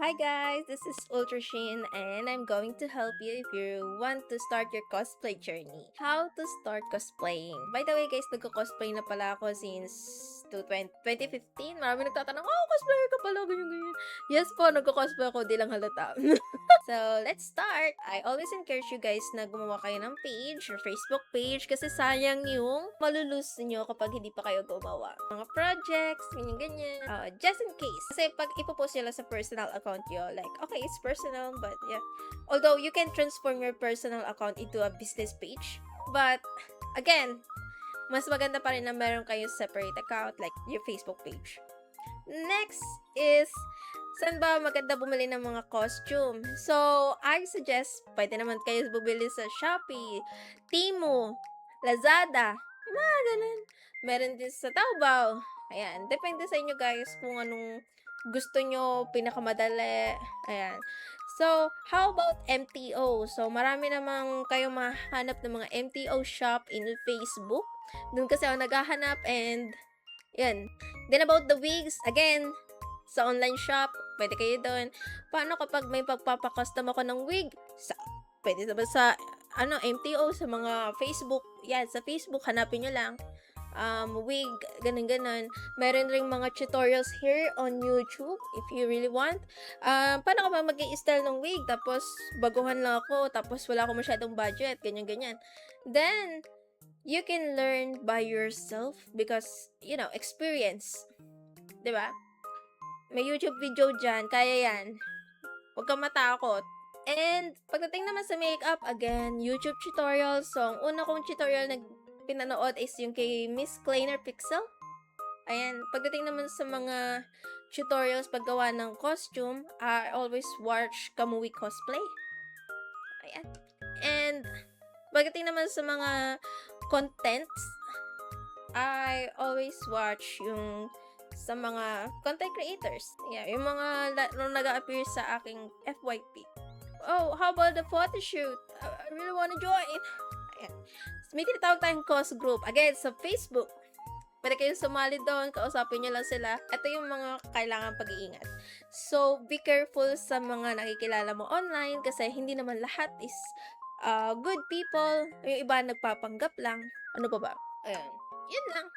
Hi guys, this is Ultra Shin and I'm going to help you if you want to start your cosplay journey. How to start cosplaying. By the way guys, nagko-cosplay na pala ako since 2015. Marami nagtatanong, cosplayer ka pala, ganyan. Yes po, nagko-cosplay ako, di lang halata. So, let's start. I always encourage you guys na gumawa kayo ng page or Facebook page kasi sayang yung malulus niyo kapag hindi pa kayo gumawa. Mga projects, ganyan-ganyan. Just in case. Kasi pag ipopost nyo lang sa personal account nyo, like, okay, it's personal, but yeah. Although, you can transform your personal account into a business page. But, again, mas maganda pa rin na meron kayong separate account, like your Facebook page. Next is, saan ba maganda bumili ng mga costume? So, I suggest, pwede naman kayo bumili sa Shopee, Temu, Lazada, yung mga ganun. Meron din sa Taobao. Ayan, depende sa inyo guys kung anong gusto nyo, pinakamadali. Ayan. So, how about MTO? So, marami namang kayong mahanap ng mga MTO shop in Facebook. Doon kasi ako naghahanap and yan. Then about the wigs, again, sa online shop, pwede kayo doon. Paano kapag may pagpapakustom ako ng wig? Pwede naman sa MTO, sa mga Facebook. Yan, sa Facebook, hanapin nyo lang. Wig, ganun-ganun. Meron ring mga tutorials here on YouTube if you really want. Paano ka ba mag-i-style ng wig? Tapos, baguhan lang ako. Tapos, wala ako masyadong budget. Ganyan-ganyan. Then, you can learn by yourself because, experience. 'Di ba? May YouTube video dyan, kaya yan. Huwag kang matakot. And, pagdating naman sa makeup, again, YouTube tutorials. So, ang una kong tutorial na pinanood is yung kay Miss Kleiner Pixel. Ayan, pagdating naman sa mga tutorials paggawa ng costume, I always watch Kamui Cosplay. Ayan. And, pagdating naman sa mga contents, I always watch yung sa mga content creators. Yeah, yung mga nag-a-appear sa aking FYP. Oh, how about the photo shoot? I really wanna join. Ayan. May tinatawag tayong cos group. Again, sa Facebook. Pwede kayong sumali doon, kausapin nyo lang sila. Ito yung mga kailangan pag-iingat. So, be careful sa mga nakikilala mo online kasi hindi naman lahat is good people. Yung iba nagpapanggap lang. Ano pa ba? Ayan. Yun lang.